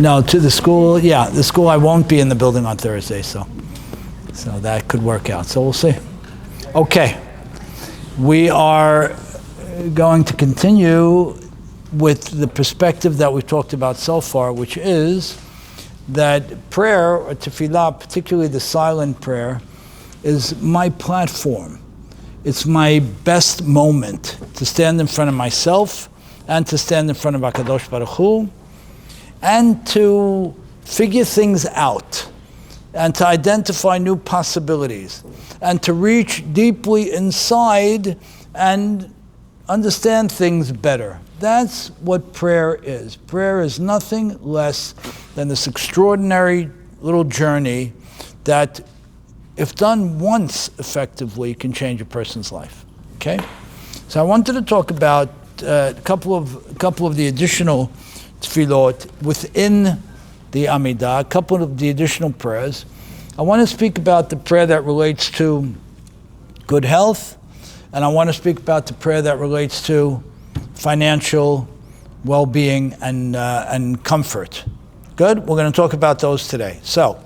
No, to the school. Yeah, the school. I won't be in the building on Thursday, so that could work out. So we'll see. Okay, we are going to continue with the perspective that we've talked about so far, which is that prayer, or tefillah, particularly the silent prayer, is my platform. It's my best moment to stand in front of myself and to stand in front of HaKadosh Baruch Hu and to figure things out and to identify new possibilities and to reach deeply inside and understand things better. That's what prayer is. Prayer is nothing less than this extraordinary little journey that, if done once effectively, can change a person's life. Okay? So I wanted to talk about a couple of the additional tefillot within the Amidah, a couple of the additional prayers. I want to speak about the prayer that relates to good health, and I want to speak about the prayer that relates to financial well-being and comfort. Good? We're going to talk about those today. So,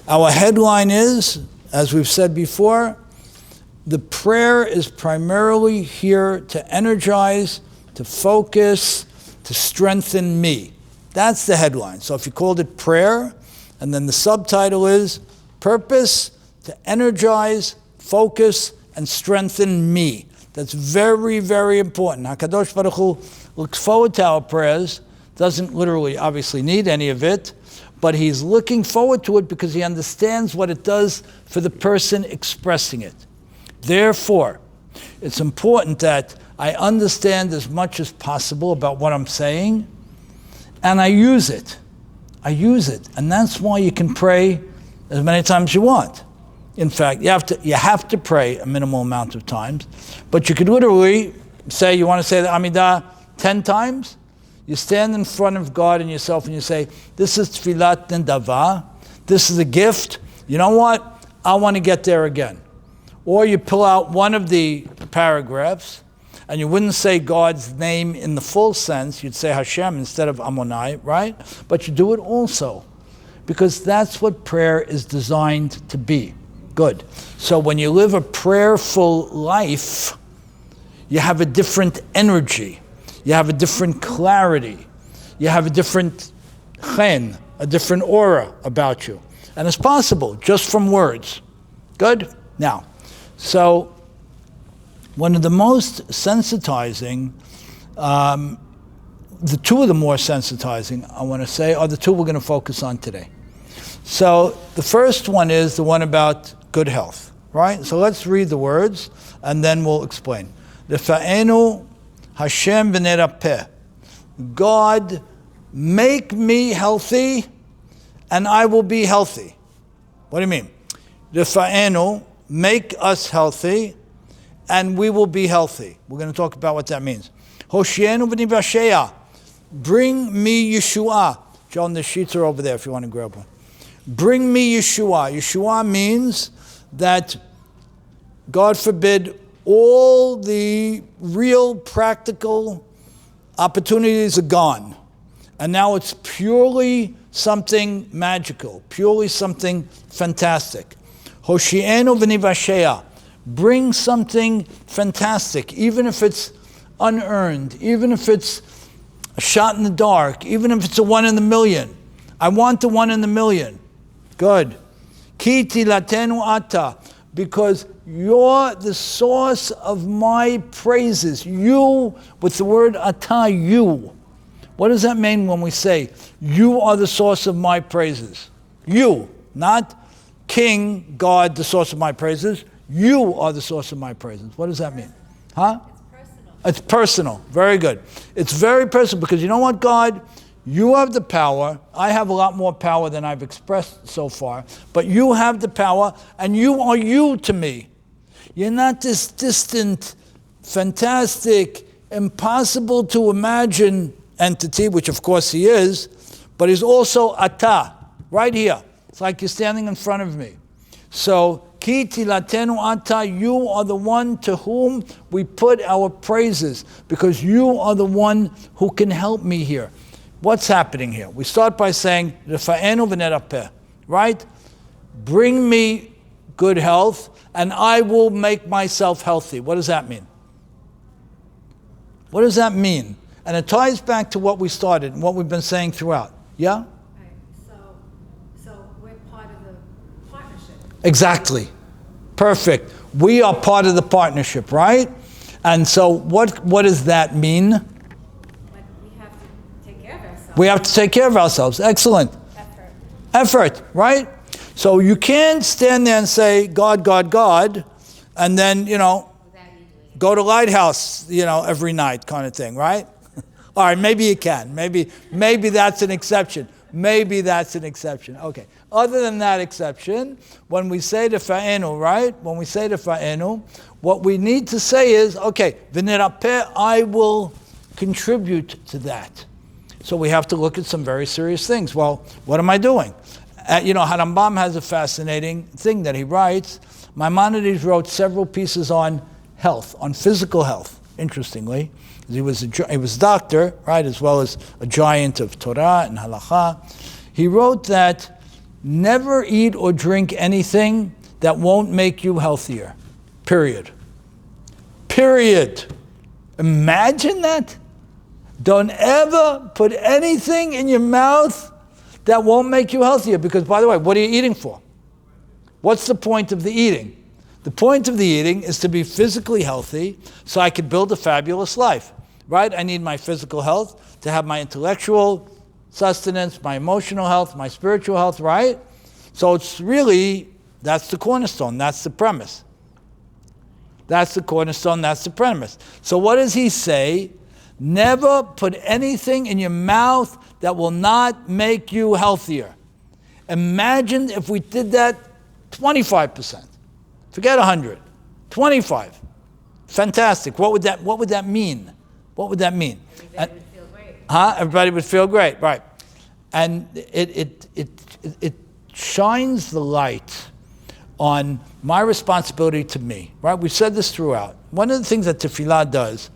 our headline is, as we've said before, the prayer is primarily here to energize, to focus, to strengthen me. That's the headline. So if you called it prayer, and then the subtitle is purpose to energize, focus, and strengthen me. That's very, very important. HaKadosh Baruch Hu looks forward to our prayers, doesn't literally obviously need any of it, but he's looking forward to it because he understands what it does for the person expressing it. Therefore, it's important that I understand as much as possible about what I'm saying, and I use it. And that's why you can pray as many times as you want. In fact, you have to pray a minimal amount of times, but you could literally say, you want to say the Amidah 10 times? You stand in front of God and yourself and you say, this is tefillat nendava, this is a gift. You know what? I want to get there again. Or you pull out one of the paragraphs, and you wouldn't say God's name in the full sense, you'd say Hashem instead of Amonai, right? But you do it also, because that's what prayer is designed to be. Good. So when you live a prayerful life, you have a different energy, you have a different clarity, you have a different chen, a different aura about you. And it's possible just from words. Good? Now, so one of the most sensitizing, the two of the more sensitizing, I want to say, are the two we're going to focus on today. So the first one is the one about good health, right? So let's read the words, and then we'll explain. Lefa'enu Hashem v'nerapeh. God, make me healthy, and I will be healthy. What do you mean? Lefa'enu, make us healthy, and we will be healthy. We're going to talk about what that means. Hoshienu v'nivasheya. Bring me Yeshua. John, the sheets are over there if you want to grab one. Bring me Yeshua. Yeshua means that, God forbid, all the real practical opportunities are gone. And now it's purely something magical, purely something fantastic. Hoshienu v'nivasheya. Bring something fantastic, even if it's unearned, even if it's a shot in the dark, even if it's a 1 in a million. I want the 1 in a million. Good. Ki tilatenu ata, because you're the source of my praises. You, with the word ata, you. What does that mean when we say, you are the source of my praises? You, not King, God, the source of my praises. You are the source of my praises. What does that mean? Huh? It's personal. It's personal. Very good. It's very personal because you know what, God? You have the power. I have a lot more power than I've expressed so far. But you have the power, and you are you to me. You're not this distant, fantastic, impossible to imagine entity, which of course he is, but he's also ata, right here. It's like you're standing in front of me. So, Ki tilatenu ata, you are the one to whom we put our praises, because you are the one who can help me here. what's happening here? We start by saying, Refa'enu v'nerapeh, right? Bring me good health, and I will make myself healthy. What does that mean? What does that mean? And it ties back to what we started and what we've been saying throughout. Yeah? Right. So we're part of the partnership. Exactly. Perfect. We are part of the partnership, right? And so what does that mean? Like we have to take care of ourselves. We have to take care of ourselves. Excellent. Effort, right? So you can't stand there and say, God, God, God, and then, go to Lighthouse, every night kind of thing, right? All right, maybe you can. Maybe that's an exception. Maybe that's an exception. Okay. Other than that exception, when we say to Fa'enu, right? When we say to Fa'enu, what we need to say is, okay, V'nerapeh, I will contribute to that. So we have to look at some very serious things. Well, what am I doing? Harambam has a fascinating thing that he writes. Maimonides wrote several pieces on health, on physical health, interestingly. He was a doctor, right, as well as a giant of Torah and Halakha. He wrote that never eat or drink anything that won't make you healthier. Period. Imagine that. Don't ever put anything in your mouth that won't make you healthier. Because, by the way, what are you eating for? What's the point of the eating? The point of the eating is to be physically healthy so I can build a fabulous life, right? I need my physical health to have my intellectual sustenance, my emotional health, my spiritual health, right? So it's really, that's the cornerstone, that's the premise. That's the cornerstone, that's the premise. So what does he say? Never put anything in your mouth that will not make you healthier. Imagine if we did that 25%. Forget 100. 25. Fantastic. What would that mean? What would that mean? Everybody would feel great. Everybody would feel great, right. And it shines the light on my responsibility to me, right? We've said this throughout. One of the things that tefillah does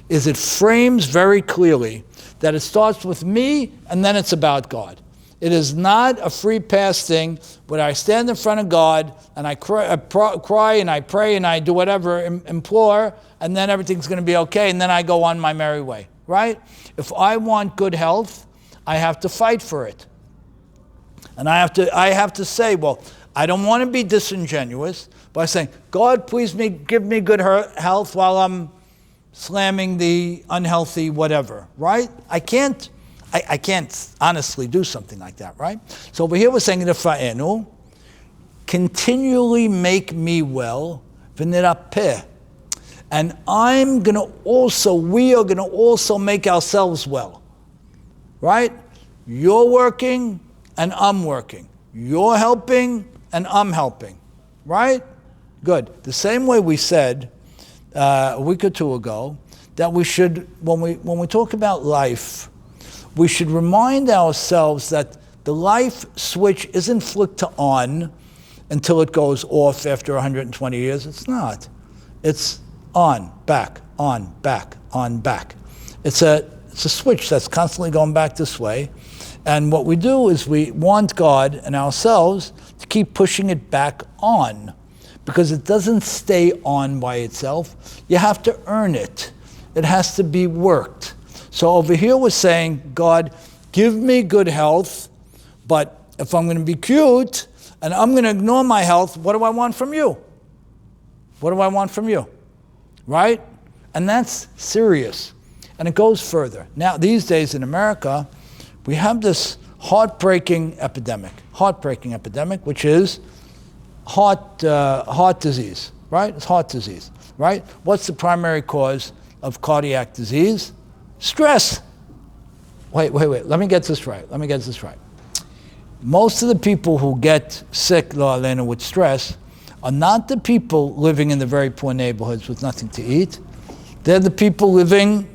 is it frames very clearly that it starts with me and then it's about God. It is not a free pass thing where I stand in front of God and I cry and I pray and I do whatever, implore, and then everything's going to be okay and then I go on my merry way, right? If I want good health, I have to fight for it. And I have to say, well, I don't want to be disingenuous by saying, God, please give me good health while I'm slamming the unhealthy whatever, right? I can't honestly do something like that, right? So over here we're saying, Refa'enu, continually make me well, v'nerapeh. And we are going to also make ourselves well, right? You're working and I'm working. You're helping and I'm helping, right? Good. The same way we said a week or two ago that we should, when we talk about life, we should remind ourselves that the life switch isn't flicked to on until it goes off after 120 years. It's not. It's on, back, on, back, on, back. It's a switch that's constantly going back this way. And what we do is we want God and ourselves to keep pushing it back on because it doesn't stay on by itself. You have to earn it. It has to be worked. So over here we're saying, God, give me good health, but if I'm going to be cute and I'm going to ignore my health, what do I want from you? What do I want from you? Right? And that's serious. And it goes further. Now, these days in America, we have this heartbreaking epidemic, which is heart disease, right? It's heart disease, right? What's the primary cause of cardiac disease? Stress. Wait. Let me get this right. Most of the people who get sick, lo aleinu, with stress are not the people living in the very poor neighborhoods with nothing to eat. They're the people living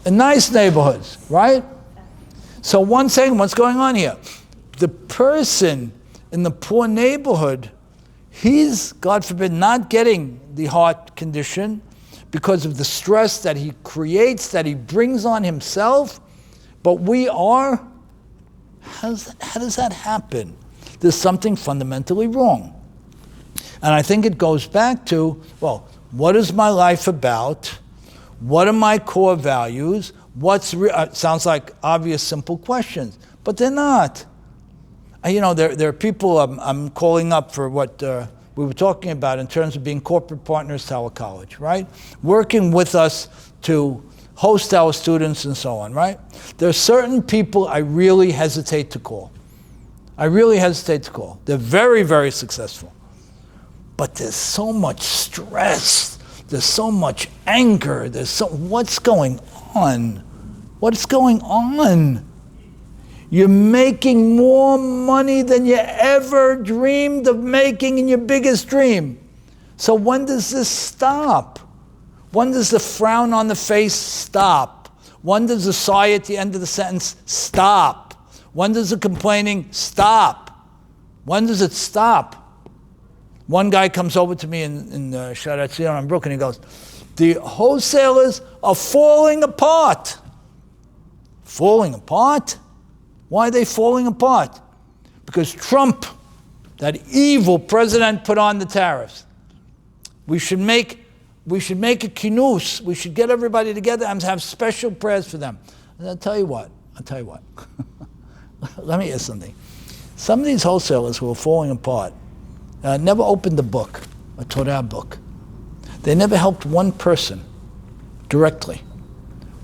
in nice neighborhoods, right? So one second, what's going on here? The person in the poor neighborhood, he's, God forbid, not getting the heart condition because of the stress that he creates, that he brings on himself, But we are. How does that happen? There's something fundamentally wrong. And I think it goes back to, well, what is my life about? What are my core values? Sounds like obvious, simple questions, but they're not. There are people I'm calling up for what we were talking about in terms of being corporate partners to our college, right? Working with us to host our students and so on, right? There are certain people I really hesitate to call. They're very, very successful. But there's so much stress. There's so much anger. What's going on? What's going on? You're making more money than you ever dreamed of making in your biggest dream. So when does this stop? When does the frown on the face stop? When does the sigh at the end of the sentence stop? When does the complaining stop? When does it stop? One guy comes over to me in Sharat Zion in Brooklyn. He goes, the wholesalers are falling apart. Falling apart? Why are they falling apart? Because Trump, that evil president, put on the tariffs. We should make a kinus. We should get everybody together and have special prayers for them. And I'll tell you what. Let me ask something. Some of these wholesalers who are falling apart never opened a book, a Torah book. They never helped one person directly.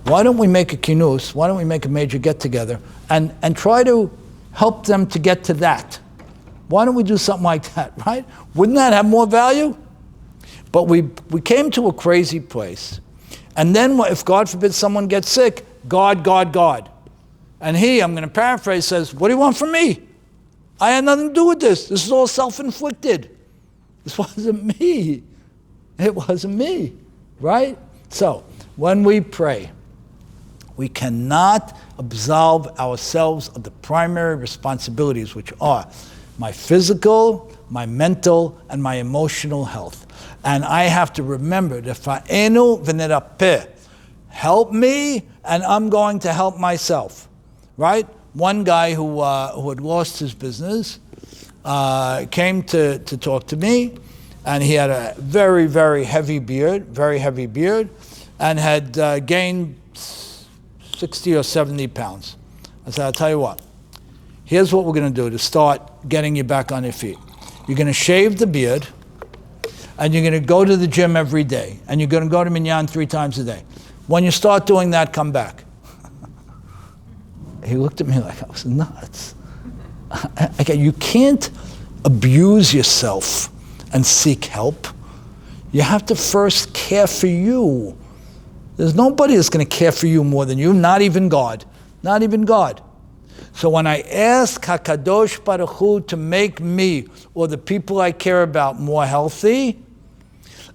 Why don't we make a kinus? Why don't we make a major get-together and try to help them to get to that? Why don't we do something like that, right? Wouldn't that have more value? But we came to a crazy place. And then if, God forbid, someone gets sick, God. And I'm going to paraphrase, says, what do you want from me? I had nothing to do with this. This is all self-inflicted. This wasn't me. It wasn't me, right? So when we pray, we cannot absolve ourselves of the primary responsibilities, which are my physical, my mental, and my emotional health. And I have to remember, Defa'enu v'nerapeh, help me, and I'm going to help myself, right? One guy who had lost his business came to talk to me, and he had a very, very heavy beard, and had gained 60 or 70 pounds. I said, I'll tell you what, here's what we're going to do to start getting you back on your feet. You're going to shave the beard, and you're going to go to the gym every day, and you're going to go to Minyan 3 times a day. When you start doing that, come back. He looked at me like I was nuts. You can't abuse yourself and seek help. You have to first care for you. There's nobody that's going to care for you more than you, not even God. Not even God. So when I ask HaKadosh Baruch Hu to make me or the people I care about more healthy,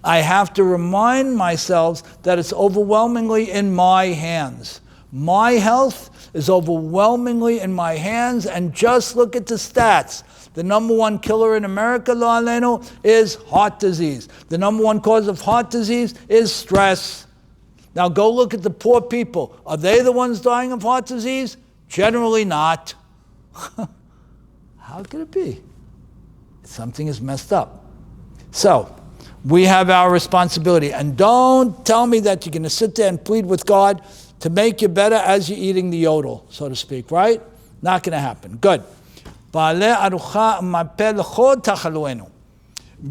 I have to remind myself that it's overwhelmingly in my hands. My health is overwhelmingly in my hands, and just look at the stats. The number one killer in America, lo alenu, is heart disease. The number one cause of heart disease is stress. Now go look at the poor people. Are they the ones dying of heart disease? Generally not. How could it be? Something is messed up. So, we have our responsibility. And don't tell me that you're going to sit there and plead with God to make you better as you're eating the yodel, so to speak, right? Not going to happen. Good.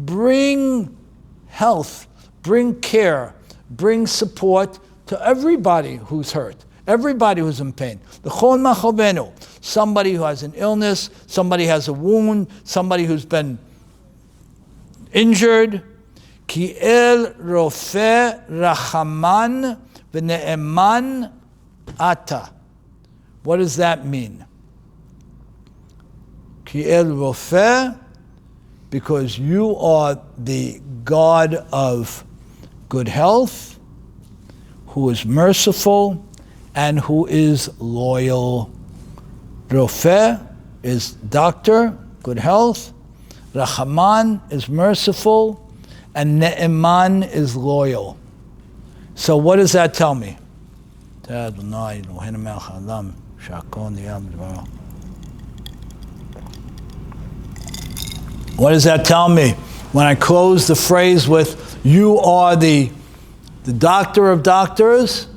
Bring health, bring care, bring support to everybody who's hurt, everybody who's in pain. Somebody who has an illness, somebody has a wound, somebody who's been injured. Ki el rofe rachaman v'ne'eman ata. What does that mean? Ki el rofe, because you are the God of good health, who is merciful, and who is loyal. Rofe is doctor, good health. Rachaman is merciful. And Ne'eman is loyal. So what does that tell me? What does that tell me? When I close the phrase with, you are the doctor of doctors,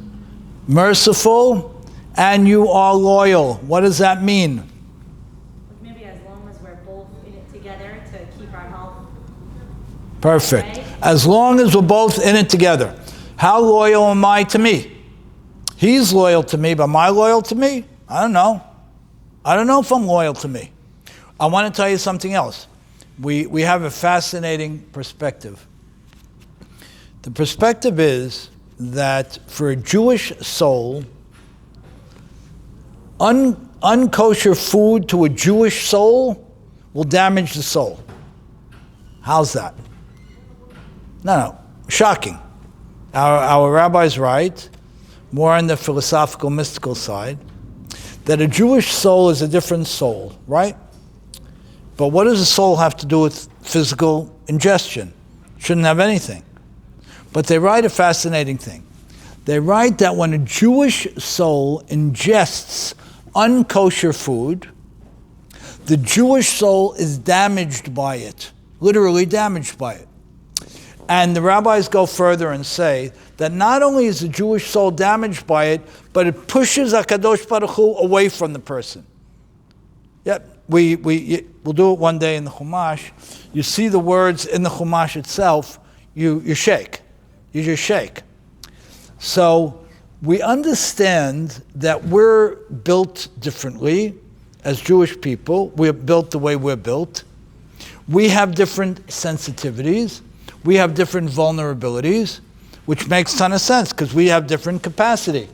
merciful, and you are loyal. What does that mean? Maybe as long as we're both in it together to keep our health. Perfect. Right? As long as we're both in it together. How loyal am I to me? He's loyal to me, but am I loyal to me? I don't know. I don't know if I'm loyal to me. I want to tell you something else. We have a fascinating perspective. The perspective is that for a Jewish soul, unkosher food to a Jewish soul will damage the soul. How's that? No, shocking. Our rabbis write, more on the philosophical, mystical side, that a Jewish soul is a different soul, right? But what does a soul have to do with physical ingestion? Shouldn't have anything. But they write a fascinating thing. They write that when a Jewish soul ingests unkosher food, the Jewish soul is damaged by it, literally damaged by it. And the rabbis go further and say that not only is the Jewish soul damaged by it, but it pushes HaKadosh Baruch Hu away from the person. Yep. We'll do it one day in the Chumash. You see the words in the Chumash itself, you shake. You just shake. So we understand that we're built differently as Jewish people. We're built the way we're built. We have different sensitivities. We have different vulnerabilities, which makes a ton of sense because we have different capacity.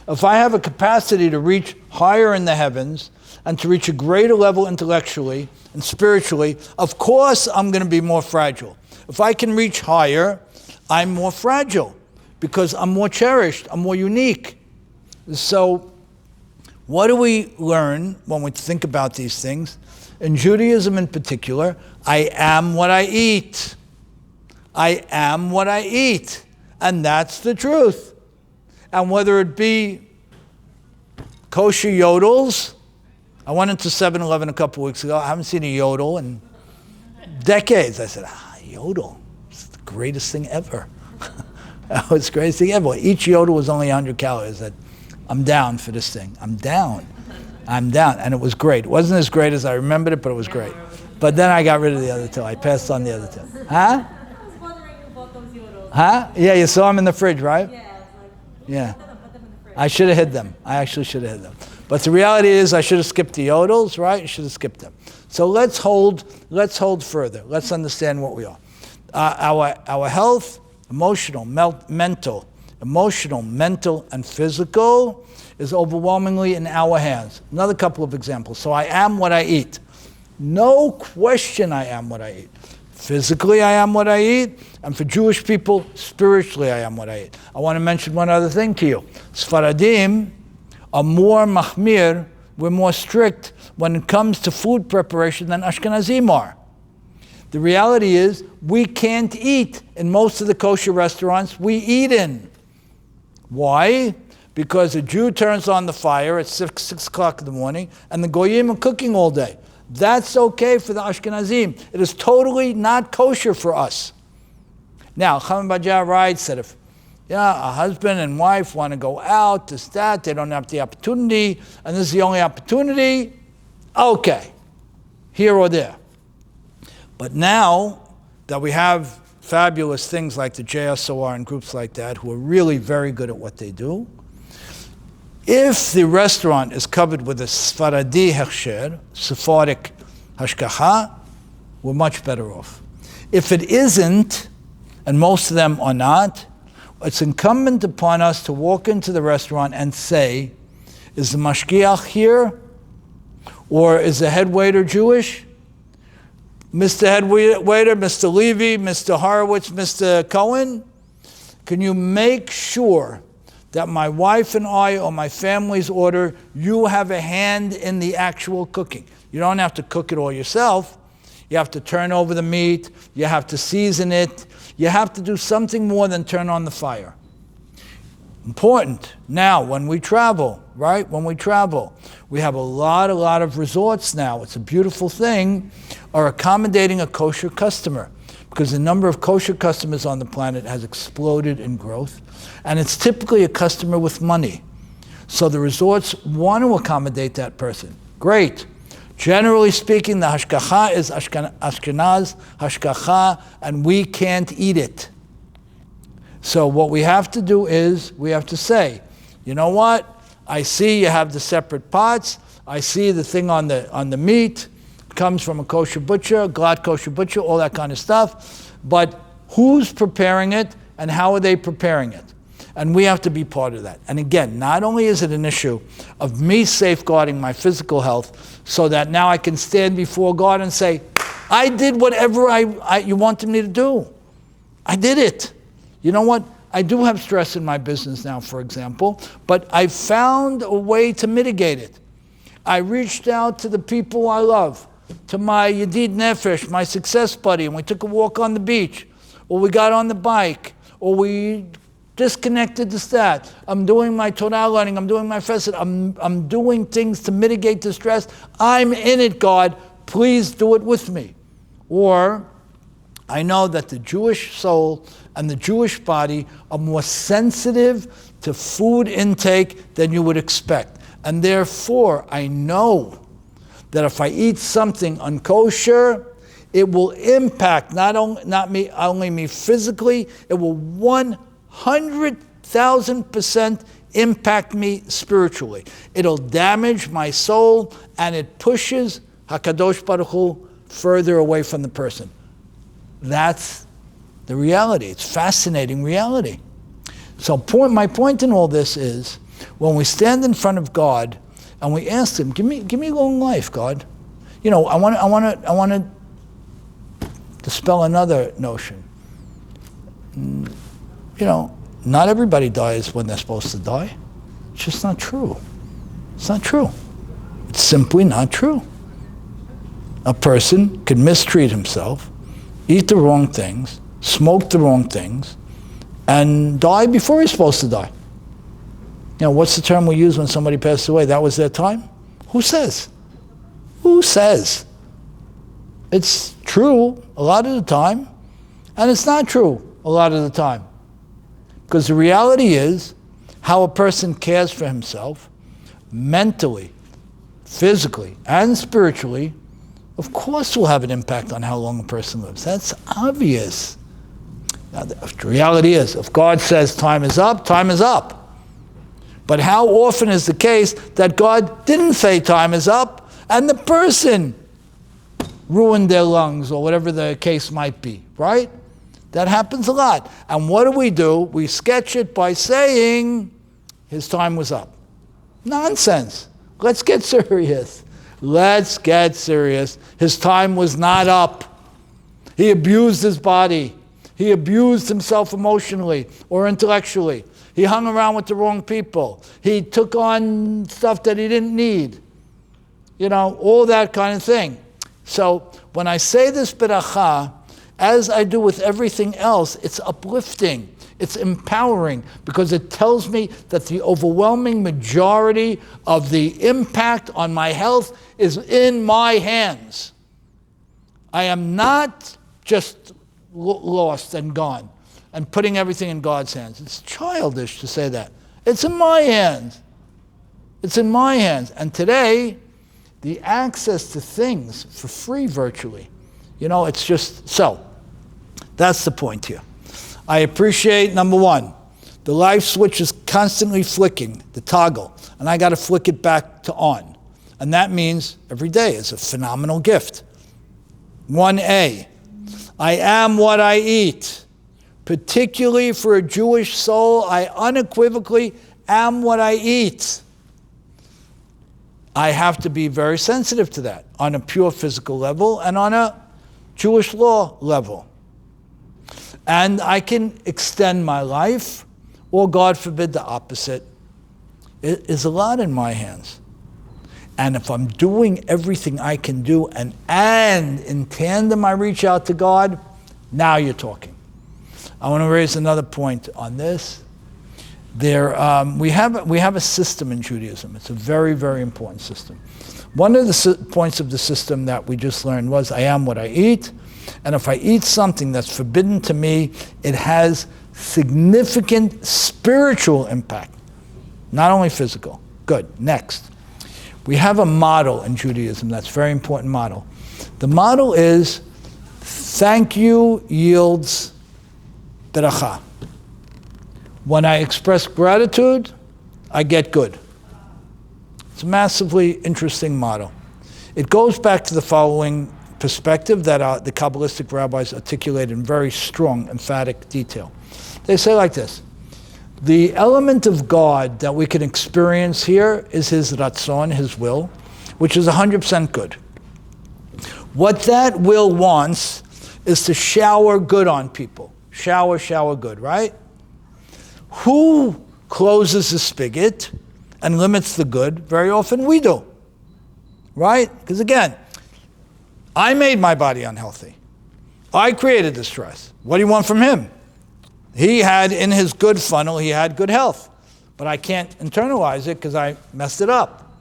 If I have a capacity to reach higher in the heavens, and to reach a greater level intellectually and spiritually, of course I'm going to be more fragile. If I can reach higher, I'm more fragile because I'm more cherished, I'm more unique. So what do we learn when we think about these things? In Judaism in particular, I am what I eat. I am what I eat. And that's the truth. And whether it be kosher yodels, I went into 7-Eleven a couple weeks ago. I haven't seen a yodel in decades. I said, yodel, it's the greatest thing ever. It's the greatest thing ever. Each yodel was only 100 calories. I said, I'm down for this thing. I'm down. And it was great. It wasn't as great as I remembered it, but it was great. But then I got rid of the other two. I passed on the other two. Huh? I was wondering about those yodels. Huh? Yeah, you saw them in the fridge, right? Yeah, I was like, Yeah. put them in the fridge. I should have hid them. I actually should have hid them. But the reality is I should have skipped the yodels, right? I should have skipped them. So let's hold further. Let's understand what we are. Our health, emotional, mental, and physical is overwhelmingly in our hands. Another couple of examples. So I am what I eat. No question I am what I eat. Physically, I am what I eat. And for Jewish people, spiritually, I am what I eat. I want to mention one other thing to you. Sfaradim are more mahmir, we're more strict when it comes to food preparation than Ashkenazim are. The reality is, we can't eat in most of the kosher restaurants we eat in. Why? Because a Jew turns on the fire at 6 o'clock in the morning, and the Goyim are cooking all day. That's okay for the Ashkenazim. It is totally not kosher for us. Now, Chacham Bajar writes that if a husband and wife want to go out, this, that, they don't have the opportunity, and this is the only opportunity, okay, here or there. But now that we have fabulous things like the JSOR and groups like that who are really very good at what they do, if the restaurant is covered with a Sfaradi Hechsher, Sephardic Hashgacha, we're much better off. If it isn't, and most of them are not, it's incumbent upon us to walk into the restaurant and say, is the mashgiach here? Or is the head waiter Jewish? Mr. Head Waiter, Mr. Levy, Mr. Horowitz, Mr. Cohen, can you make sure that my wife and I or my family's order, you have a hand in the actual cooking? You don't have to cook it all yourself. You have to turn over the meat. You have to season it. You have to do something more than turn on the fire. Important. Now, when we travel, right? When we travel, we have a lot of resorts now. It's a beautiful thing, are accommodating a kosher customer, because the number of kosher customers on the planet has exploded in growth, and it's typically a customer with money. So the resorts want to accommodate that person. Great. Generally speaking, the hashgacha is Ashkenaz hashgacha, and we can't eat it. So what we have to do is, we have to say, you know what? I see you have the separate pots. I see the thing on the meat comes from a kosher butcher, glad kosher butcher, all that kind of stuff. But who's preparing it, and how are they preparing it? And we have to be part of that. And again, not only is it an issue of me safeguarding my physical health so that now I can stand before God and say, I did whatever you wanted me to do. I did it. You know what? I do have stress in my business now, for example, but I found a way to mitigate it. I reached out to the people I love, to my Yedid Nefesh, my success buddy, and we took a walk on the beach, or we got on the bike, or we disconnected the stat. I'm doing my Torah learning. I'm doing my chesed. I'm doing things to mitigate the stress. I'm in it, God. Please do it with me. Or I know that the Jewish soul and the Jewish body are more sensitive to food intake than you would expect. And therefore, I know that if I eat something unkosher, it will impact not only me physically, it will 100,000% impact me spiritually. It'll damage my soul, and it pushes HaKadosh Baruch Hu further away from the person. That's the reality. It's fascinating reality. So my point in all this is, when we stand in front of God and we ask Him, give me long life, God. You know, I want to dispel another notion. You know, not everybody dies when they're supposed to die. It's just not true. It's not true. It's simply not true. A person can mistreat himself, eat the wrong things, smoke the wrong things, and die before he's supposed to die. You know, what's the term we use when somebody passes away? That was their time? Who says? Who says? It's true a lot of the time, and it's not true a lot of the time. Because the reality is, how a person cares for himself, mentally, physically, and spiritually, of course will have an impact on how long a person lives. That's obvious. Now, the reality is, if God says time is up, time is up. But how often is the case that God didn't say time is up, and the person ruined their lungs, or whatever the case might be, right? That happens a lot. And what do? We sketch it by saying his time was up. Nonsense. Let's get serious. Let's get serious. His time was not up. He abused his body. He abused himself emotionally or intellectually. He hung around with the wrong people. He took on stuff that he didn't need. You know, all that kind of thing. So when I say this beracha, as I do with everything else, it's uplifting, it's empowering, because it tells me that the overwhelming majority of the impact on my health is in my hands. I am not just lost and gone and putting everything in God's hands. It's childish to say that. It's in my hands. It's in my hands. And today, the access to things for free virtually, you know, it's just so. That's the point here. I appreciate, number one, the light switch is constantly flicking, the toggle, and I got to flick it back to on. And that means every day is a phenomenal gift. 1A, I am what I eat. Particularly for a Jewish soul, I unequivocally am what I eat. I have to be very sensitive to that on a pure physical level and on a Jewish law level. And I can extend my life, or God forbid the opposite. It is a lot in my hands. And if I'm doing everything I can do and in tandem I reach out to God, now you're talking. I want to raise another point on this. We have a system in Judaism. It's a very, very important system. One of the points of the system that we just learned was, I am what I eat, and if I eat something that's forbidden to me, it has significant spiritual impact, not only physical. Good. Next. We have a model in Judaism that's a very important model. The model is, thank you yields beracha. When I express gratitude, I get good. It's a massively interesting model. It goes back to the following perspective that the Kabbalistic rabbis articulate in very strong, emphatic detail. They say like this: the element of God that we can experience here is His ratzon, His will, which is 100% good. What that will wants is to shower good on people. Shower good, right? Who closes the spigot and limits the good? Very often we do, right? Because again, I made my body unhealthy. I created the stress. What do you want from Him? He had in His good funnel, He had good health. But I can't internalize it because I messed it up.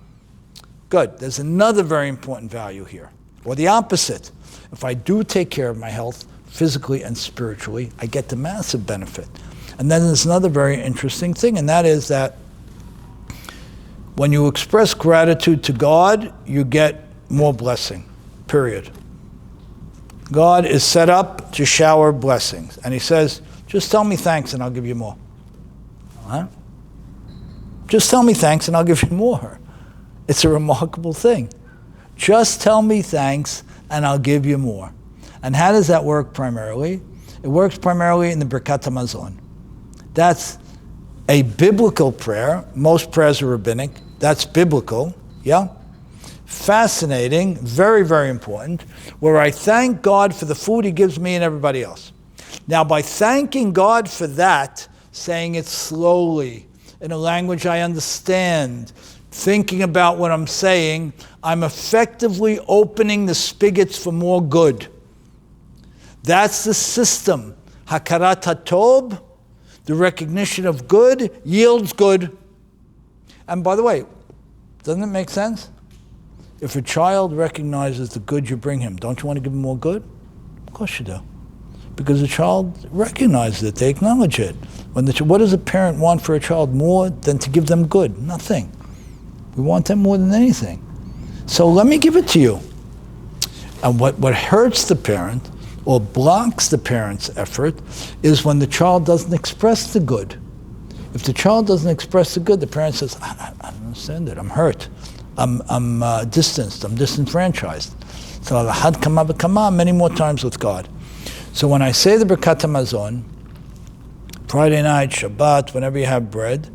Good. There's another very important value here. Or the opposite. If I do take care of my health, physically and spiritually, I get the massive benefit. And then there's another very interesting thing, and that is that when you express gratitude to God, you get more blessing, period. God is set up to shower blessings. And He says, just tell me thanks and I'll give you more. Huh? Just tell me thanks and I'll give you more. It's a remarkable thing. Just tell me thanks and I'll give you more. And how does that work primarily? It works primarily in the Birkat HaMazon. That's a biblical prayer. Most prayers are rabbinic. That's biblical, yeah? Fascinating, very, very important, where I thank God for the food He gives me and everybody else. Now, by thanking God for that, saying it slowly, in a language I understand, thinking about what I'm saying, I'm effectively opening the spigots for more good. That's the system. Hakarat HaTov, the recognition of good, yields good. And by the way, doesn't it make sense? If a child recognizes the good you bring him, don't you want to give him more good? Of course you do. Because the child recognizes it, they acknowledge it. What does a parent want for a child more than to give them good? Nothing. We want them more than anything. So let me give it to you. And what hurts the parent or blocks the parent's effort is when the child doesn't express the good. If the child doesn't express the good, the parent says, I don't understand it, I'm hurt. I'm distanced, I'm disenfranchised. So had kama b'kama many more times with God. So when I say the Birkat HaMazon, Friday night, Shabbat, whenever you have bread,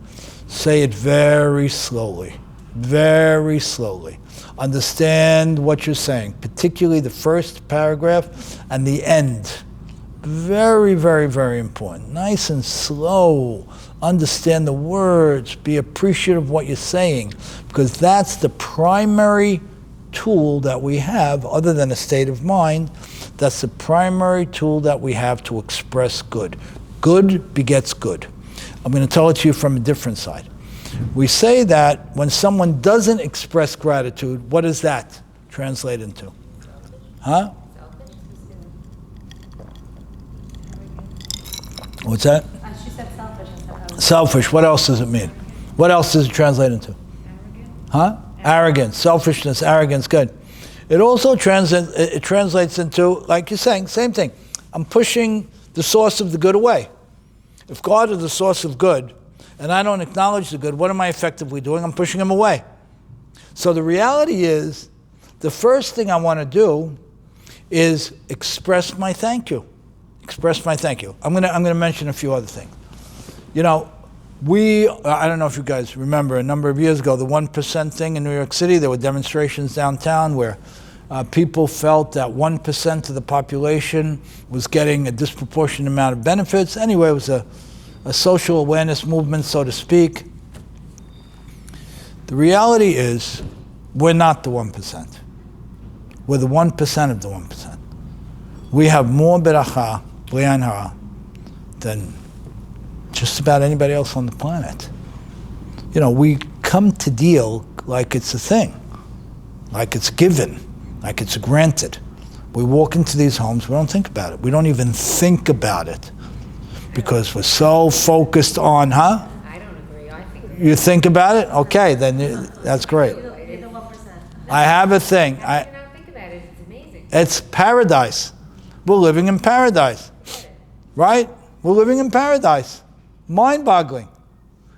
say it very slowly. Very slowly. Understand what you're saying, particularly the first paragraph and the end. Very, very, very important. Nice and slow. Understand the words. Be appreciative of what you're saying, because that's the primary tool that we have, other than a state of mind. That's the primary tool that we have to express good. Good begets good. I'm going to tell it to you from a different side. We say that when someone doesn't express gratitude, what does that translate into? Huh? What's that? She said selfish. Selfish. What else does it mean? What else does it translate into? Arrogant. Huh? Arrogance. Selfishness, arrogance, good. It also translates into, like you're saying, same thing. I'm pushing the source of the good away. If God is the source of good, and I don't acknowledge the good, what am I effectively doing? I'm pushing Him away. So the reality is, the first thing I want to do is express my thank you. Express my thank you. I'm going to mention a few other things. You know, I don't know if you guys remember, a number of years ago, the 1% thing in New York City, there were demonstrations downtown where people felt that 1% of the population was getting a disproportionate amount of benefits. Anyway, it was a social awareness movement, so to speak. The reality is, we're not the 1%. We're the 1% of the 1%. We have more beracha, b'li'an hara, than just about anybody else on the planet. You know, we come to deal like it's a thing, like it's given, like it's granted. We walk into these homes, we don't think about it. We don't even think about it because we're so focused on, I don't agree. I think You think about it? Okay, then that's great. You're the 1%. I have a thing. I don't think about it. It's amazing. It's paradise. We're living in paradise. Right? We're living in paradise. Mind-boggling.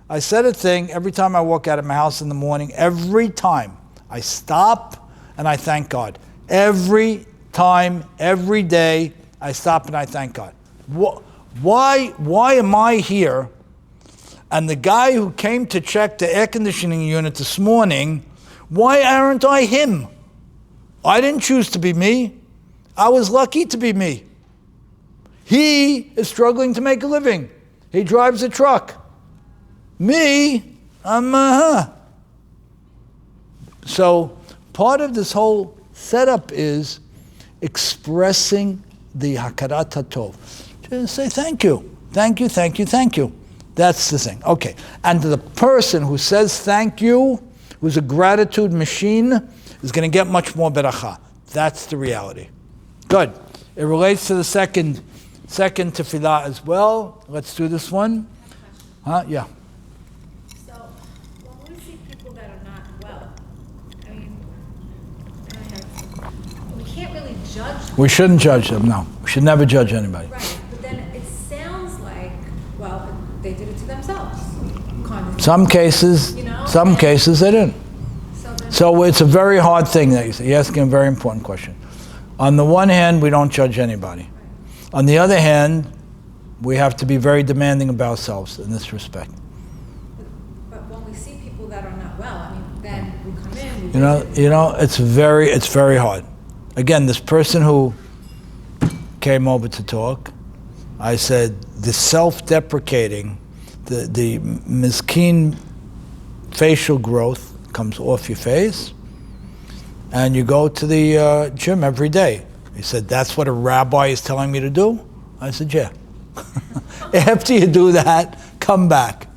I said a thing every time I walk out of my house in the morning. Every time I stop and I thank God. Every time, every day, I stop and I thank God. Why am I here? And the guy who came to check the air conditioning unit this morning, why aren't I him? I didn't choose to be me. I was lucky to be me. He is struggling to make a living. He drives a truck. Me, I'm So part of this whole setup is expressing the hakarat hatov. Just say thank you, thank you, thank you, thank you. That's the thing. Okay. And the person who says thank you, who's a gratitude machine, is going to get much more beracha. That's the reality. Good. It relates to the second tefillah as well. Let's do this one. Yeah. So, when we see people that are not well, I mean, we can't really judge them. We shouldn't judge them, no. We should never judge anybody. Right, but then it sounds like, well, they did it to themselves. Kind of. Some cases, You know? some cases they didn't. then- So it's a very hard thing that you say. You're asking a very important question. On the one hand, we don't judge anybody. On the other hand, we have to be very demanding of ourselves in this respect. But when we see people that are not well, I mean, then we come in. You know, it's very hard. Again, this person who came over to talk, I said the self-deprecating, the miskin facial growth comes off your face, and you go to the gym every day. He said, that's what a rabbi is telling me to do? I said, yeah. After you do that, come back.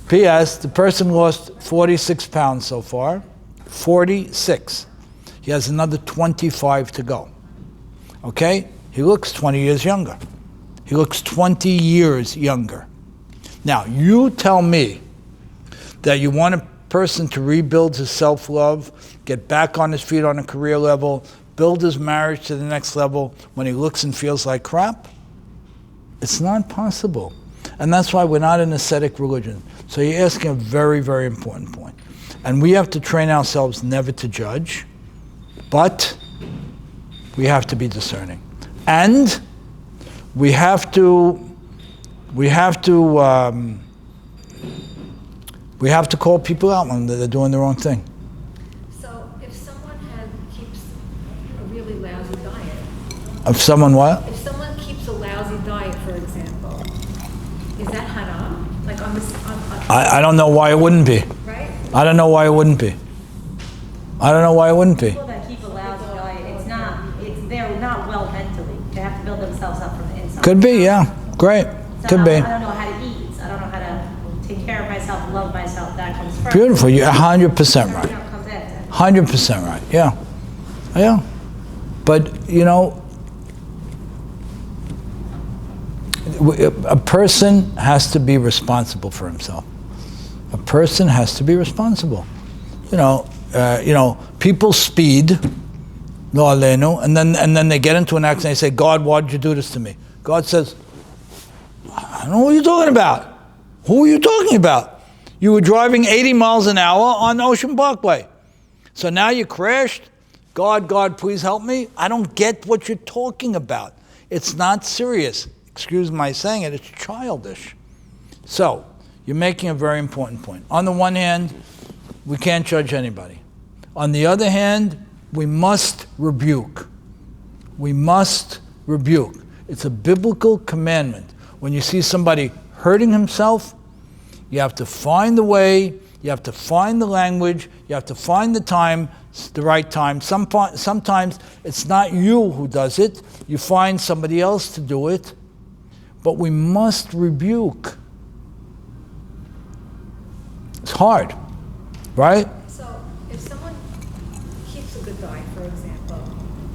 P.S. The person lost 46 pounds so far. 46. He has another 25 to go. Okay? He looks 20 years younger. He looks 20 years younger. Now, you tell me that you want a person to rebuild his self-love, get back on his feet on a career level, build his marriage to the next level when he looks and feels like crap? It's not possible. And that's why we're not an ascetic religion. So you're asking a very, very important point. And we have to train ourselves never to judge, but we have to be discerning. And we have to call people out when they're doing the wrong thing. So if someone keeps a really lousy diet. If someone what? If someone keeps a lousy diet, for example, is that haram? Like on this, I don't know why it wouldn't be. right? I don't know why it wouldn't be. People that keep a lousy diet, they're not well mentally. They have to build themselves up from the inside. Could be, yeah. Great. So Could be. I don't know how to eat. I don't know how to take care of myself, love myself. That comes first. Beautiful. You're 100% right. Everything else comes after. 100% right. Yeah. Yeah. But, you know, a person has to be responsible for himself. A person has to be responsible. You know, people speed, lo aleinu, and then they get into an accident and they say, God, why did you do this to me? God says, I don't know what you're talking about. Who are you talking about? You were driving 80 miles an hour on Ocean Parkway. So now you crashed. God, please help me. I don't get what you're talking about. It's not serious. Excuse my saying it, it's childish. So, you're making a very important point. On the one hand, we can't judge anybody. On the other hand, we must rebuke. We must rebuke. It's a biblical commandment. When you see somebody hurting himself, you have to find the way, you have to find the language, you have to find the time, the right time. Sometimes it's not you who does it, you find somebody else to do it. but we must rebuke. It's hard, right? So if someone keeps a good diet, for example,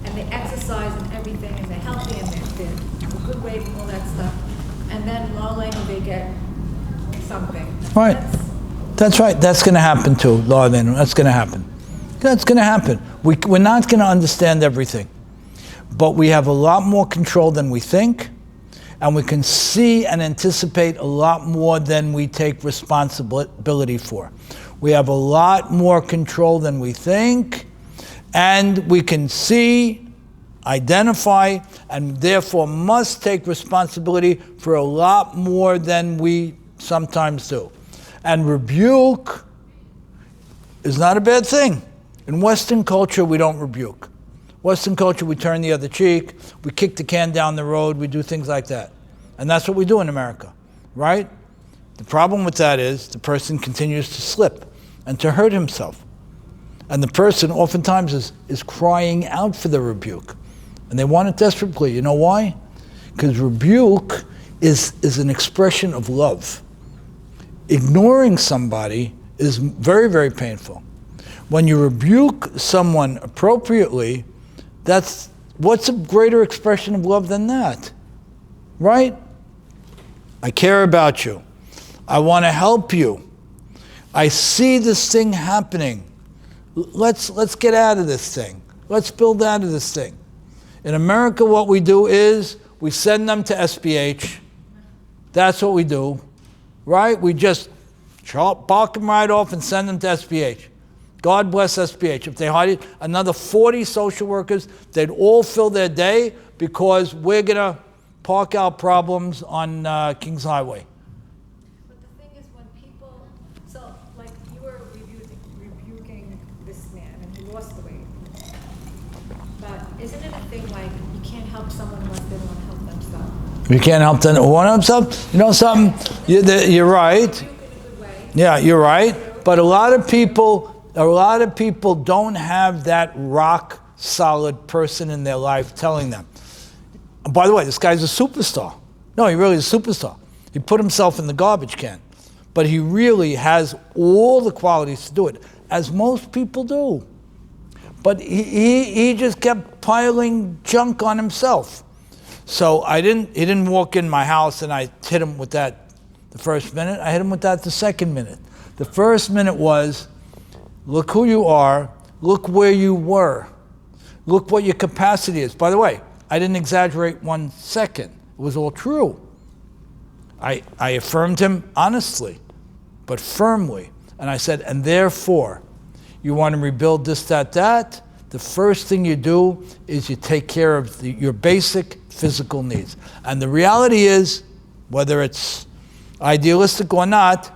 and they exercise and everything, and they're healthy and they're a good weight and all that stuff, and then while later they get something. Right. That's right. That's going to happen too, Larlene. That's going to happen. That's going to happen. We're not going to understand everything, but we have a lot more control than we think, and we can see and anticipate a lot more than we take responsibility for. We have a lot more control than we think, and we can see, identify, and therefore must take responsibility for a lot more than we sometimes do. And rebuke is not a bad thing. In Western culture, we don't rebuke. Western culture, we turn the other cheek, we kick the can down the road, we do things like that. And that's what we do in America, right? The problem with that is the person continues to slip and to hurt himself. And the person oftentimes is crying out for the rebuke. And they want it desperately. You know why? Because rebuke is an expression of love. Ignoring somebody is very, very painful. When you rebuke someone appropriately, what's a greater expression of love than that? Right? I care about you. I want to help you. I see this thing happening. Let's get out of this thing. Let's build out of this thing. In America, what we do is we send them to SBH. That's what we do, right? We just bark them right off and send them to SBH. God bless SBH. If they hired another 40 social workers, they'd all fill their day because we're going to park our problems on Kings Highway. But the thing is, when people, so like you were rebuking this man and he lost the weight. But isn't it a thing like you can't help someone unless they want to help themselves? You can't help them want to help themselves? You know something? You're right. Yeah, you're right. But a lot of people don't have that rock solid person in their life telling them. And by the way, this guy's a superstar. No, he really is a superstar. He put himself in the garbage can. But he really has all the qualities to do it, as most people do. But he just kept piling junk on himself. So he didn't walk in my house and I hit him with that the first minute. I hit him with that the second minute. The first minute was, look who you are, look where you were, look what your capacity is. By the way, I didn't exaggerate 1 second. It was all true. I affirmed him honestly, but firmly. And I said, and therefore, you want to rebuild this, that, the first thing you do is you take care of your basic physical needs. And the reality is, whether it's idealistic or not,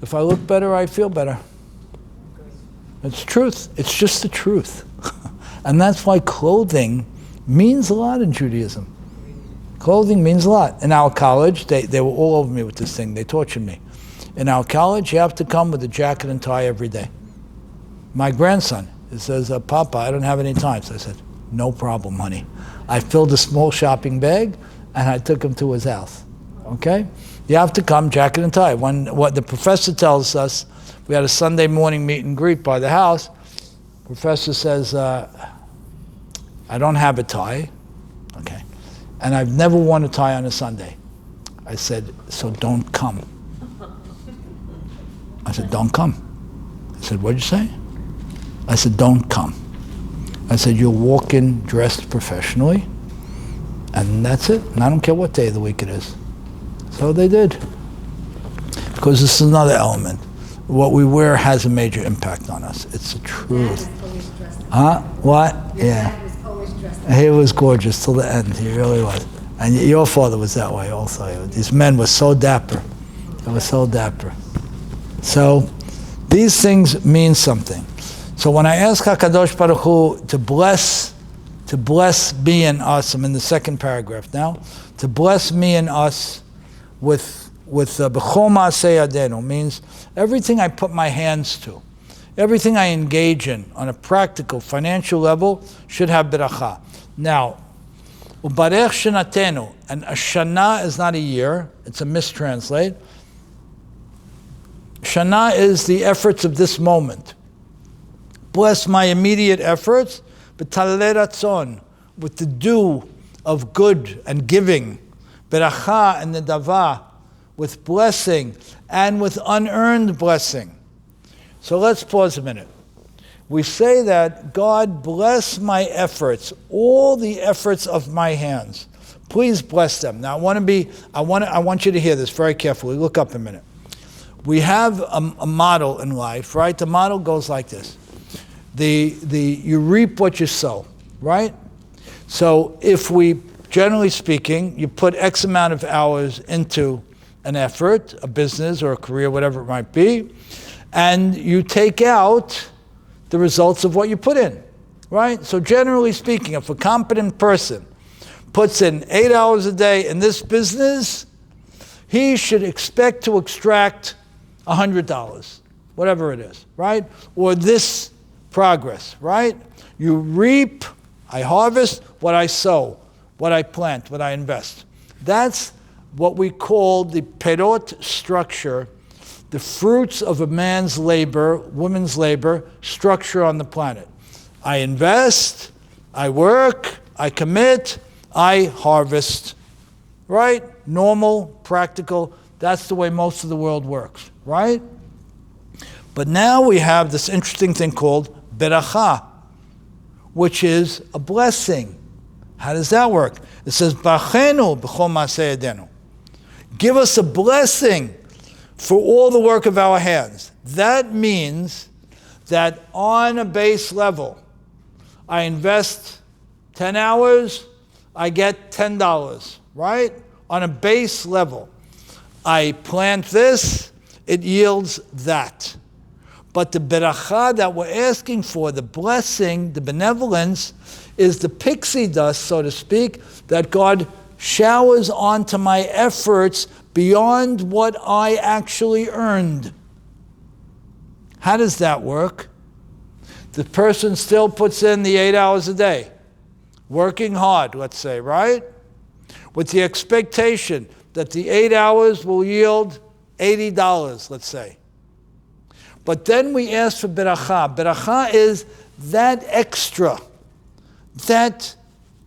if I look better, I feel better. It's truth. It's just the truth. And that's why clothing means a lot in Judaism. Clothing means a lot. In our college, they were all over me with this thing. They tortured me. In our college, you have to come with a jacket and tie every day. My grandson, he says, Papa, I don't have any time. So I said, no problem, honey. I filled a small shopping bag and I took him to his house. Okay? You have to come jacket and tie. What the professor tells us, we had a Sunday morning meet and greet by the house. Professor says, I don't have a tie. Okay. And I've never worn a tie on a Sunday. I said, so don't come. I said, don't come. I said, what'd you say? I said, don't come. I said, you'll walk in dressed professionally, and that's it. And I don't care what day of the week it is. So they did. Because this is another element. What we wear has a major impact on us. It's the truth. Huh? What? Yeah. He was gorgeous till the end. He really was. And your father was that way also. These men were so dapper. They were so dapper. So these things mean something. So when I ask HaKadosh Baruch Hu to bless me and us, I'm in the second paragraph now, to bless me and us with B'chol Ma'aseh Yadenu, means everything I put my hands to, everything I engage in on a practical, financial level should have beracha. Now, Ubarech shenatenu. And a shana is not a year. It's a mistranslate. Shana is the efforts of this moment. Bless my immediate efforts, b'talei ratzon, with the dew of good and giving, beracha and nedava, with blessing and with unearned blessing. So let's pause a minute. We say that God bless my efforts, all the efforts of my hands. Please bless them. Now I want you to hear this very carefully. Look up a minute. We have a model in life, right? The model goes like this. You reap what you sow, right? So if we, generally speaking, you put X amount of hours into an effort, a business or a career, whatever it might be, and you take out the results of what you put in, right? So generally speaking, if a competent person puts in 8 hours a day in this business, he should expect to extract $100, whatever it is, right? Or this progress, right? You reap, I harvest what I sow, what I plant, what I invest. That's what we call the perot structure, the fruits of a man's labor, woman's labor, structure on the planet. I invest, I work, I commit, I harvest, right? Normal, practical, that's the way most of the world works, right? But now we have this interesting thing called beracha, which is a blessing. How does that work? It says, Bachenu b'chol ma'aseh yedenu. Give us a blessing for all the work of our hands. That means that on a base level, I invest 10 hours, I get $10, right? On a base level. I plant this, it yields that. But the beracha that we're asking for, the blessing, the benevolence, is the pixie dust, so to speak, that God showers onto my efforts beyond what I actually earned. How does that work? The person still puts in the 8 hours a day, working hard, let's say, right? With the expectation that the 8 hours will yield $80, let's say. But then we ask for beracha. Beracha is that extra, that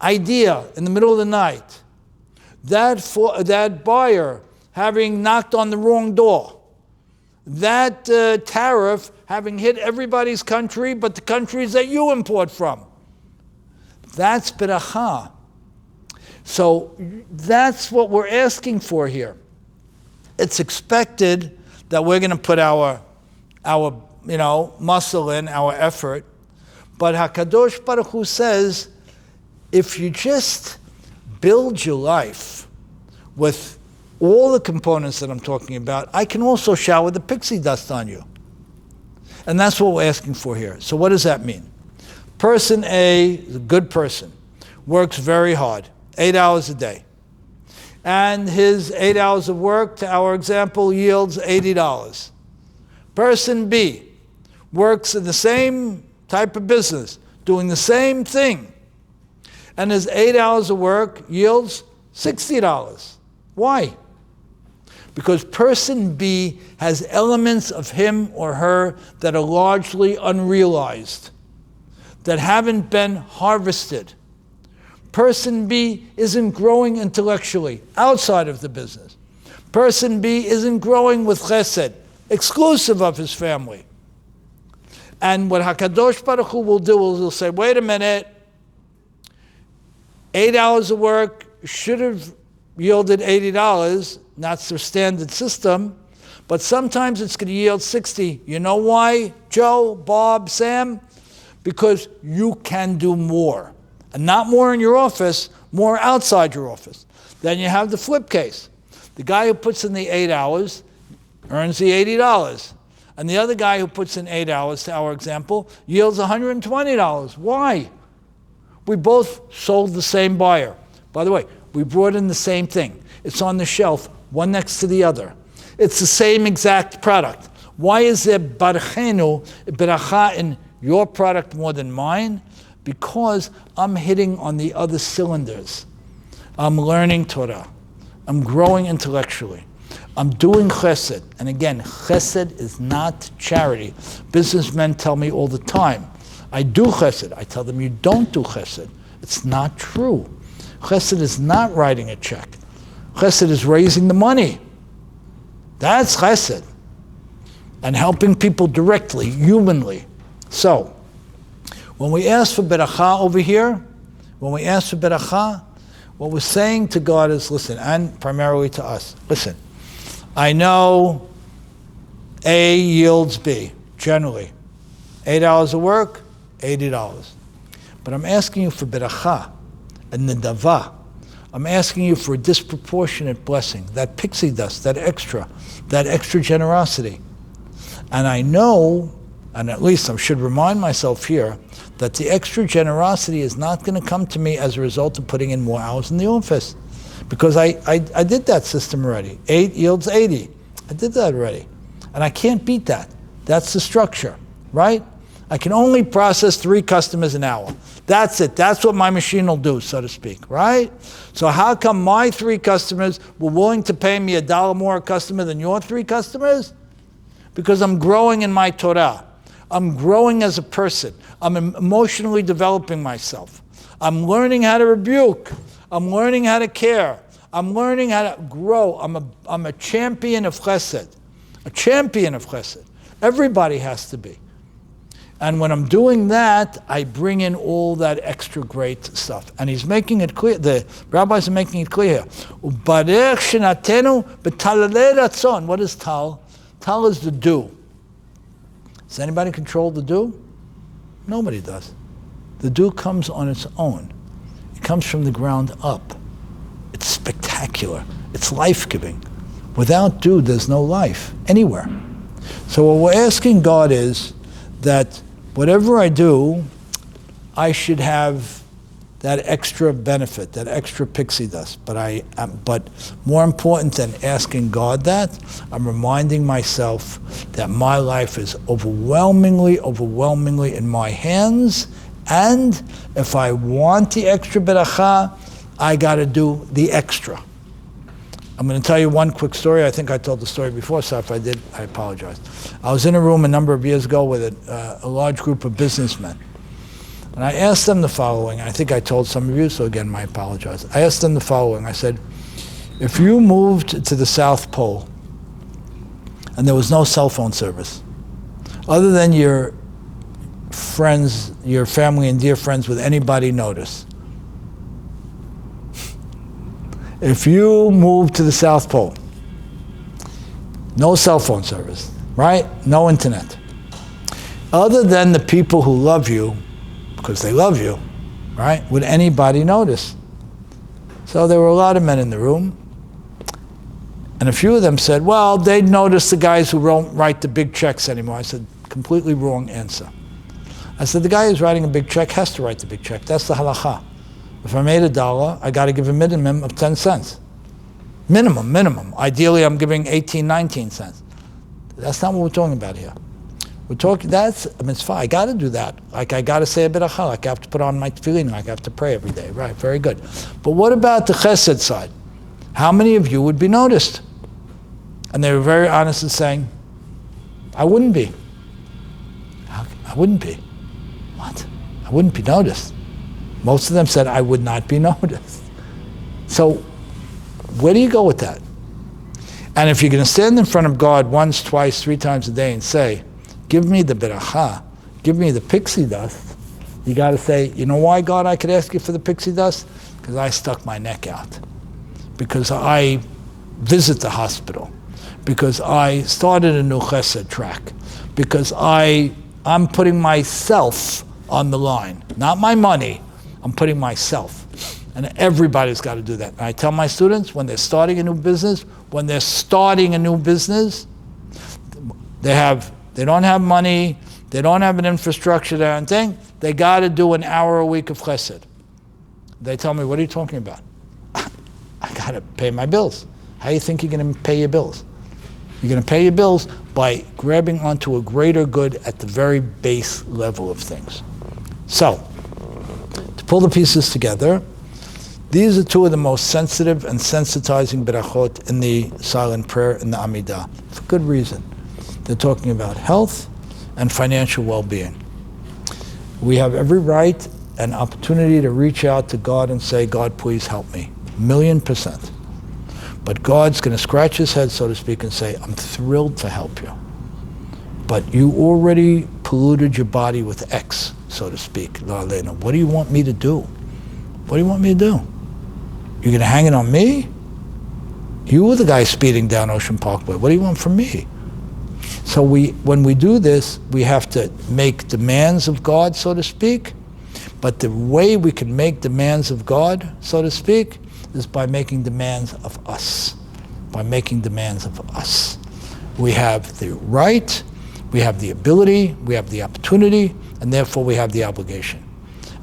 idea in the middle of the night, that buyer having knocked on the wrong door, that tariff having hit everybody's country but the countries that you import from. That's beracha. So that's what we're asking for here. It's expected that we're going to put our muscle in, our effort. But HaKadosh Baruch Hu says, if you just build your life with all the components that I'm talking about, I can also shower the pixie dust on you. And that's what we're asking for here. So what does that mean? Person A is a good person, works very hard, 8 hours a day. And his 8 hours of work, to our example, yields $80. Person B works in the same type of business, doing the same thing, and his 8 hours of work yields $60. Why? Because person B has elements of him or her that are largely unrealized, that haven't been harvested. Person B isn't growing intellectually outside of the business. Person B isn't growing with chesed, exclusive of his family. And what HaKadosh Baruch Hu will do is he'll say, wait a minute, 8 hours of work should have yielded $80, that's their standard system, but sometimes it's going to yield 60. You know why, Joe, Bob, Sam? Because you can do more. And not more in your office, more outside your office. Then you have the flip case. The guy who puts in the 8 hours earns the $80. And the other guy who puts in 8 hours, to our example, yields $120. Why? We both sold the same buyer. By the way, we brought in the same thing. It's on the shelf, one next to the other. It's the same exact product. Why is there beracha in your product more than mine? Because I'm hitting on the other cylinders. I'm learning Torah. I'm growing intellectually. I'm doing chesed. And again, chesed is not charity. Businessmen tell me all the time, I do chesed. I tell them, you don't do chesed. It's not true. Chesed is not writing a check. Chesed is raising the money. That's chesed. And helping people directly, humanly. So, when we ask for beracha over here, when we ask for beracha, what we're saying to God is, listen, and primarily to us, listen, I know A yields B, generally. $8 of work, $80. But I'm asking you for beracha and nedava. I'm asking you for a disproportionate blessing, that pixie dust, that extra generosity. And I know, and at least I should remind myself here, that the extra generosity is not going to come to me as a result of putting in more hours in the office. Because I did that system already. 8 yields 80. I did that already. And I can't beat that. That's the structure, right? I can only process 3 customers an hour. That's it. That's what my machine will do, so to speak, right? So how come my 3 customers were willing to pay me $1 more a customer than your 3 customers? Because I'm growing in my Torah. I'm growing as a person. I'm emotionally developing myself. I'm learning how to rebuke. I'm learning how to care. I'm learning how to grow. I'm a champion of chesed. A champion of chesed. Everybody has to be. And when I'm doing that, I bring in all that extra great stuff. And he's making it clear, the rabbis are making it clear. What is tal? Tal is the dew. Does anybody control the dew? Nobody does. The dew comes on its own. It comes from the ground up. It's spectacular. It's life-giving. Without dew, there's no life anywhere. So what we're asking God is that whatever I do, I should have that extra benefit, that extra pixie dust. But more important than asking God that, I'm reminding myself that my life is overwhelmingly in my hands. And if I want the extra beracha, I got to do the extra. I'm going to tell you one quick story. I think I told the story before, so if I did, I apologize. I was in a room a number of years ago with a large group of businessmen. And I asked them the following. I think I told some of you, so again, I apologize. I asked them the following. I said, if you moved to the South Pole and there was no cell phone service, other than your friends, your family and dear friends, would anybody notice? If you moved to the South Pole, no cell phone service, right? No internet. Other than the people who love you, because they love you, right? Would anybody notice? So there were a lot of men in the room, and a few of them said, well, they'd notice the guys who don't write the big checks anymore. I said, completely wrong answer. I said, the guy who's writing a big check has to write the big check. That's the halakha. If I made $1, I got to give a minimum of 10 cents. Minimum. Ideally, I'm giving 18, 19 cents. That's not what we're talking about here. We're talking, that's a mitzvah. I got to do that. Like I got to say a beracha. Like I have to put on my tefillin. Like I have to pray every day. Right, very good. But what about the chesed side? How many of you would be noticed? And they were very honest in saying, I wouldn't be. I wouldn't be. What? I wouldn't be noticed. Most of them said, I would not be noticed. So where do you go with that? And if you're going to stand in front of God once, twice, 3 times a day and say, give me the beracha, give me the pixie dust, you got to say, you know why, God, I could ask you for the pixie dust? Because I stuck my neck out. Because I visit the hospital. Because I started a new chesed track. Because I'm putting myself on the line. Not my money. I'm putting myself. And everybody's got to do that. And I tell my students, when they're starting a new business, they don't have money, they don't have an infrastructure, that and thing, they got to do an hour a week of chesed. They tell me, what are you talking about? I got to pay my bills. How do you think you're going to pay your bills? You're going to pay your bills by grabbing onto a greater good at the very base level of things. So, to pull the pieces together, These are two of the most sensitive and sensitizing berachot in the silent prayer in the Amidah, for good reason. They're talking about health and financial well-being. We have every right and opportunity to reach out to God and say, God, please help me, 1,000,000%. But God's going to scratch his head, so to speak, and say, I'm thrilled to help you. But you already polluted your body with X, so to speak. What do you want me to do? What do you want me to do? You're going to hang it on me? You were the guy speeding down Ocean Parkway. What do you want from me? So when we do this, we have to make demands of God, so to speak. But the way we can make demands of God, so to speak, is by making demands of us. By making demands of us. We have the right, we have the ability, we have the opportunity, and therefore we have the obligation.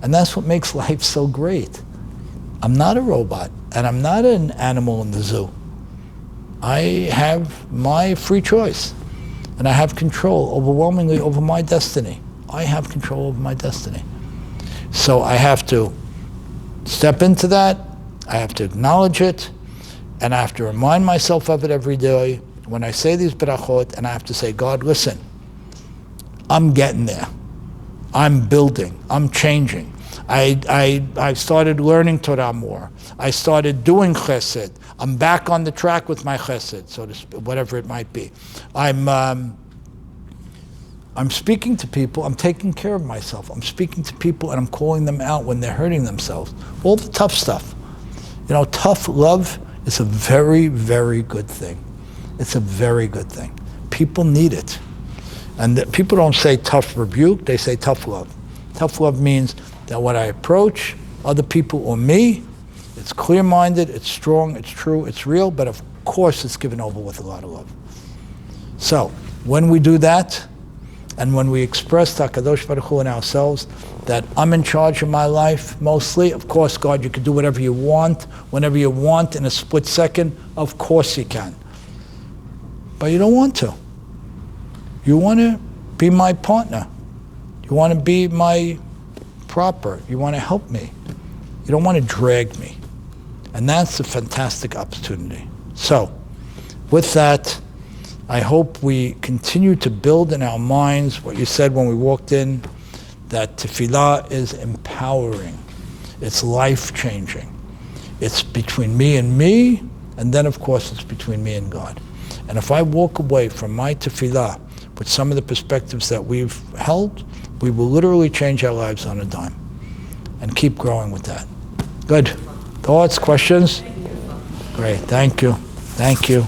And that's what makes life so great. I'm not a robot, and I'm not an animal in the zoo. I have my free choice, and I have control overwhelmingly over my destiny. I have control over my destiny. So I have to step into that, I have to acknowledge it, and I have to remind myself of it every day when I say these berachot, and I have to say, God, listen, I'm getting there. I'm building, I'm changing. I started learning Torah more. I started doing chesed. I'm back on the track with my chesed, so to speak, whatever it might be. I'm speaking to people, I'm taking care of myself. I'm speaking to people and I'm calling them out when they're hurting themselves. All the tough stuff. You know, tough love is a very, very good thing. It's a very good thing. People need it. And people don't say tough rebuke, they say tough love. Tough love means that when I approach other people or me, it's clear-minded, it's strong, it's true, it's real, but of course it's given over with a lot of love. So, when we do that, and when we express to HaKadosh Baruch Hu in ourselves that I'm in charge of my life mostly, of course, God, you can do whatever you want, whenever you want, in a split second, of course you can. But you don't want to. You want to be my partner. You want to be my proper. You want to help me. You don't want to drag me. And that's a fantastic opportunity. So, with that, I hope we continue to build in our minds what you said when we walked in, that tefillah is empowering. It's life-changing. It's between me, and then, of course, it's between me and God. And if I walk away from my tefillah with some of the perspectives that we've held, we will literally change our lives on a dime and keep growing with that. Good. Thoughts, questions? Great. Thank you. Thank you.